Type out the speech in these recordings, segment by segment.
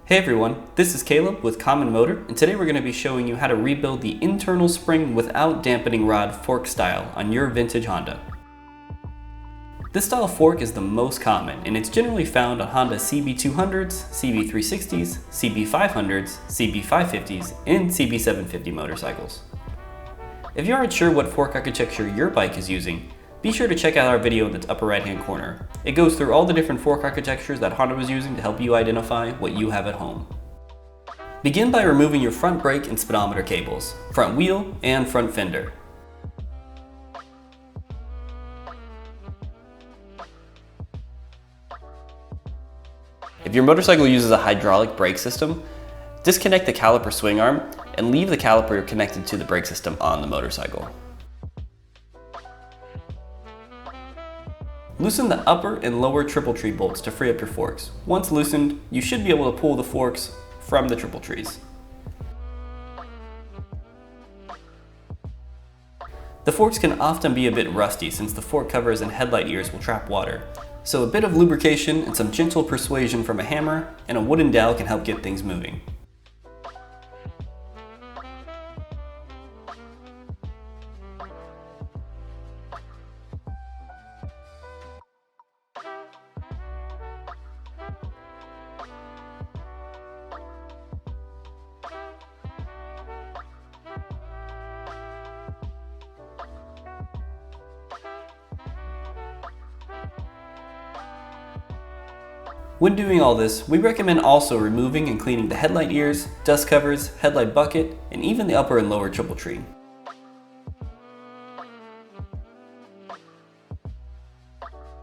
Hey everyone, this is Caleb with Common Motor, and today we're going to be showing you how to rebuild the internal spring without dampening rod fork style on your vintage Honda. This style fork is the most common, and it's generally found on Honda CB200s, CB360s, CB500s, CB550s, and CB750 motorcycles. If you aren't sure what fork architecture your bike is using, be sure to check out our video in the upper right hand corner. It goes through all the different fork architectures that Honda was using to help you identify what you have at home. Begin by removing your front brake and speedometer cables, front wheel, and front fender. If your motorcycle uses a hydraulic brake system, disconnect the caliper swing arm and leave the caliper connected to the brake system on the motorcycle. Loosen the upper and lower triple tree bolts to free up your forks. Once loosened, you should be able to pull the forks from the triple trees. The forks can often be a bit rusty since the fork covers and headlight ears will trap water. So a bit of lubrication and some gentle persuasion from a hammer and a wooden dowel can help get things moving. When doing all this, we recommend also removing and cleaning the headlight ears, dust covers, headlight bucket, and even the upper and lower triple tree.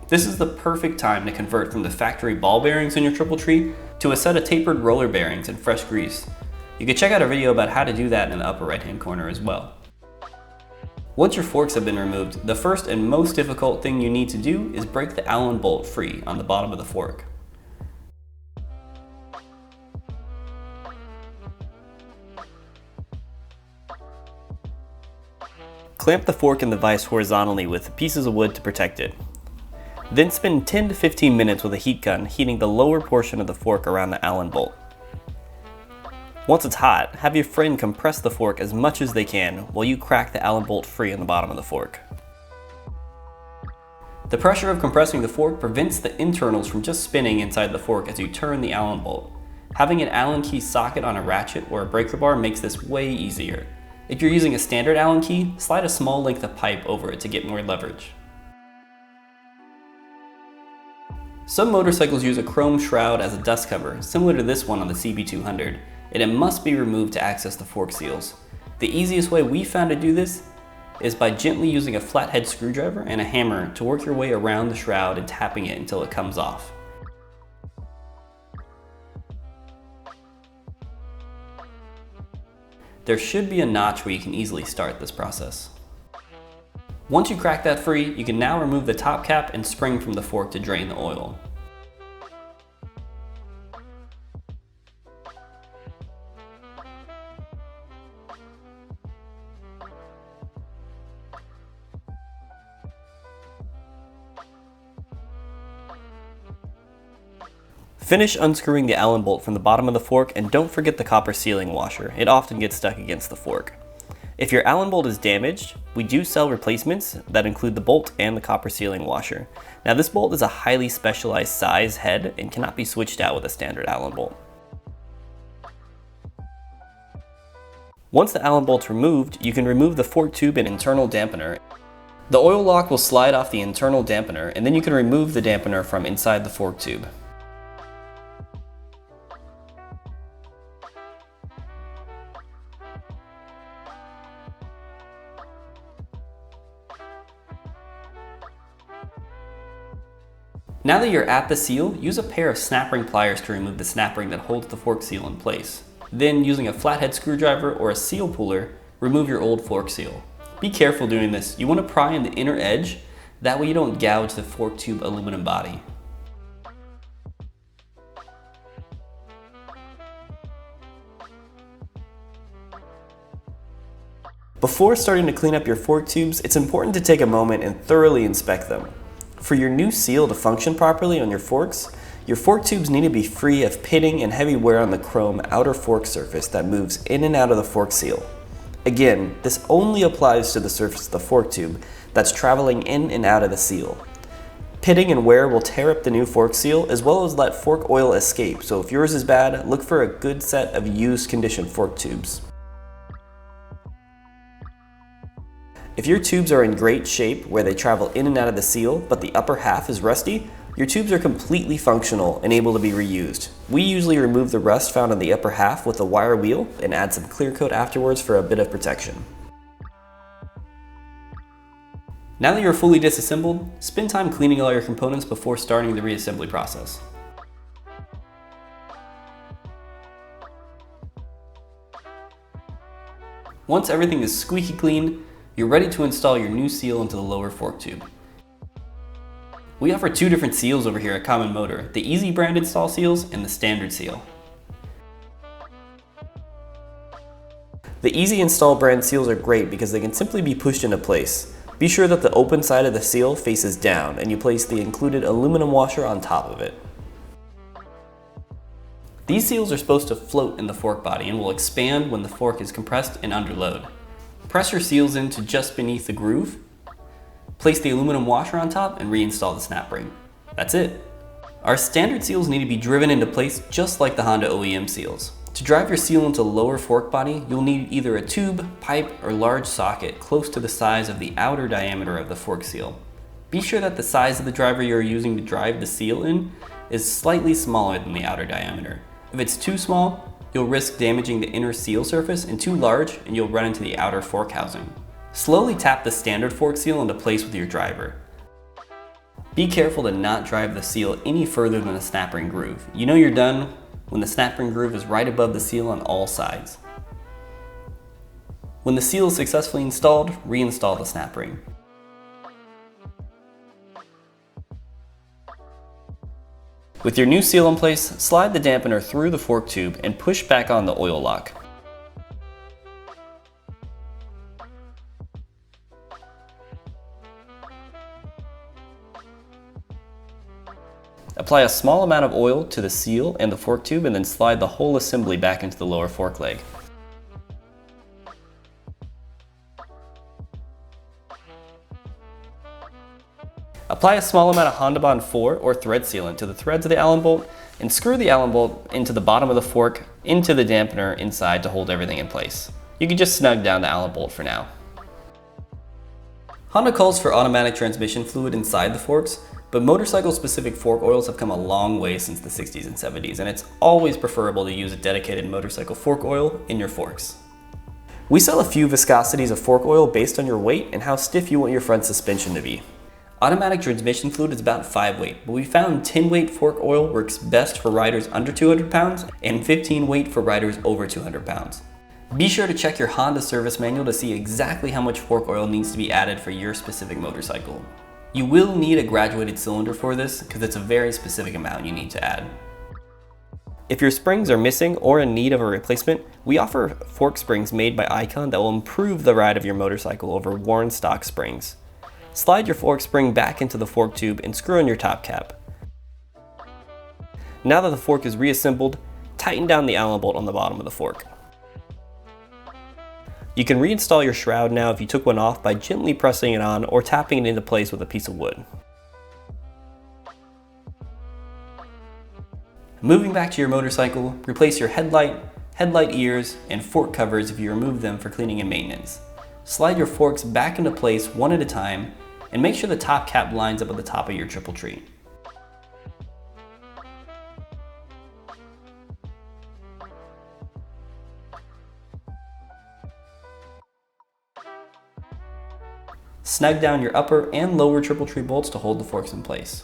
This is the perfect time to convert from the factory ball bearings in your triple tree to a set of tapered roller bearings and fresh grease. You can check out our video about how to do that in the upper right hand corner as well. Once your forks have been removed, the first and most difficult thing you need to do is break the Allen bolt free on the bottom of the fork. Clamp the fork in the vise horizontally with pieces of wood to protect it. Then spend 10 to 15 minutes with a heat gun heating the lower portion of the fork around the Allen bolt. Once it's hot, have your friend compress the fork as much as they can while you crack the Allen bolt free on the bottom of the fork. The pressure of compressing the fork prevents the internals from just spinning inside the fork as you turn the Allen bolt. Having an Allen key socket on a ratchet or a breaker bar makes this way easier. If you're using a standard Allen key, slide a small length of pipe over it to get more leverage. Some motorcycles use a chrome shroud as a dust cover, similar to this one on the CB200, and it must be removed to access the fork seals. The easiest way we found to do this is by gently using a flathead screwdriver and a hammer to work your way around the shroud and tapping it until it comes off. There should be a notch where you can easily start this process. Once you crack that free, you can now remove the top cap and spring from the fork to drain the oil. Finish unscrewing the Allen bolt from the bottom of the fork and don't forget the copper sealing washer. It often gets stuck against the fork. If your Allen bolt is damaged, we do sell replacements that include the bolt and the copper sealing washer. Now this bolt is a highly specialized size head and cannot be switched out with a standard Allen bolt. Once the Allen bolt's removed, you can remove the fork tube and internal dampener. The oil lock will slide off the internal dampener, and then you can remove the dampener from inside the fork tube. Now that you're at the seal, use a pair of snap ring pliers to remove the snap ring that holds the fork seal in place. Then, using a flathead screwdriver or a seal puller, remove your old fork seal. Be careful doing this. You want to pry in the inner edge, that way you don't gouge the fork tube aluminum body. Before starting to clean up your fork tubes, it's important to take a moment and thoroughly inspect them. For your new seal to function properly on your forks, Your fork tubes need to be free of pitting and heavy wear on the chrome outer fork surface that moves in and out of the fork seal. Again, this only applies to the surface of the fork tube that's traveling in and out of the seal. Pitting and wear will tear up the new fork seal as well as let fork oil escape, so if yours is bad, look for a good set of used condition fork tubes. If your tubes are in great shape where they travel in and out of the seal, but the upper half is rusty, your tubes are completely functional and able to be reused. We usually remove the rust found on the upper half with a wire wheel and add some clear coat afterwards for a bit of protection. Now that you're fully disassembled, spend time cleaning all your components before starting the reassembly process. Once everything is squeaky clean, you're ready to install your new seal into the lower fork tube. We offer two different seals over here at Common Motor, the Easy brand install seals and the standard seal. The Easy install brand seals are great because they can simply be pushed into place. Be sure that the open side of the seal faces down and you place the included aluminum washer on top of it. These seals are supposed to float in the fork body and will expand when the fork is compressed and under load. Press your seals into just beneath the groove, place the aluminum washer on top, and reinstall the snap ring. That's it. Our standard seals need to be driven into place just like the Honda OEM seals. To drive your seal into the lower fork body, you'll need either a tube, pipe, or large socket close to the size of the outer diameter of the fork seal. Be sure that the size of the driver you're using to drive the seal in is slightly smaller than the outer diameter. If it's too small, you'll risk damaging the inner seal surface, and too large, and you'll run into the outer fork housing. Slowly tap the standard fork seal into place with your driver. Be careful to not drive the seal any further than the snap ring groove. You know you're done when the snap ring groove is right above the seal on all sides. When the seal is successfully installed, reinstall the snap ring. With your new seal in place, slide the dampener through the fork tube and push back on the oil lock. Apply a small amount of oil to the seal and the fork tube and then slide the whole assembly back into the lower fork leg. Apply a small amount of Honda Bond 4 or thread sealant to the threads of the Allen bolt and screw the Allen bolt into the bottom of the fork into the dampener inside to hold everything in place. You can just snug down the Allen bolt for now. Honda calls for automatic transmission fluid inside the forks, but motorcycle-specific fork oils have come a long way since the 60s and 70s, and it's always preferable to use a dedicated motorcycle fork oil in your forks. We sell a few viscosities of fork oil based on your weight and how stiff you want your front suspension to be. Automatic transmission fluid is about 5 weight, but we found 10 weight fork oil works best for riders under 200 pounds and 15 weight for riders over 200 pounds. Be sure to check your Honda service manual to see exactly how much fork oil needs to be added for your specific motorcycle. You will need a graduated cylinder for this because it's a very specific amount you need to add. If your springs are missing or in need of a replacement, we offer fork springs made by Icon that will improve the ride of your motorcycle over worn stock springs. Slide your fork spring back into the fork tube and screw in your top cap. Now that the fork is reassembled, tighten down the Allen bolt on the bottom of the fork. You can reinstall your shroud now if you took one off by gently pressing it on or tapping it into place with a piece of wood. Moving back to your motorcycle, replace your headlight ears, and fork covers if you remove them for cleaning and maintenance. Slide your forks back into place one at a time and make sure the top cap lines up at the top of your triple tree. Snug down your upper and lower triple tree bolts to hold the forks in place.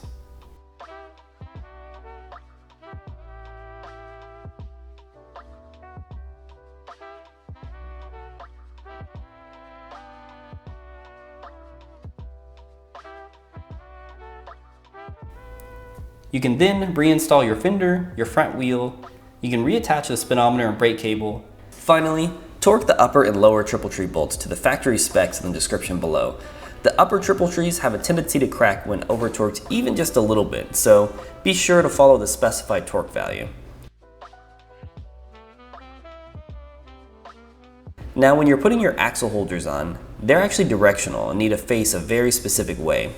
You can then reinstall your fender, your front wheel. You can reattach the speedometer and brake cable. Finally, torque the upper and lower triple tree bolts to the factory specs in the description below. The upper triple trees have a tendency to crack when over-torqued even just a little bit, so be sure to follow the specified torque value. Now when you're putting your axle holders on, they're actually directional and need to face a very specific way.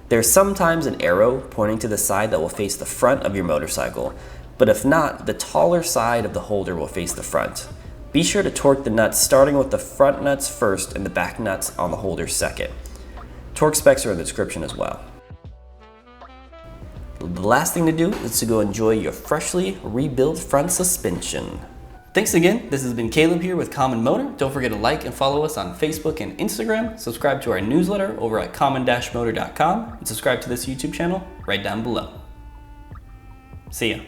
There's sometimes an arrow pointing to the side that will face the front of your motorcycle, but if not, the taller side of the holder will face the front. Be sure to torque the nuts starting with the front nuts first and the back nuts on the holder second. Torque specs are in the description as well. The last thing to do is to go enjoy your freshly rebuilt front suspension. Thanks again, this has been Caleb here with Common Motor. Don't forget to like and follow us on Facebook and Instagram, subscribe to our newsletter over at common-motor.com, and subscribe to this YouTube channel right down below. See ya.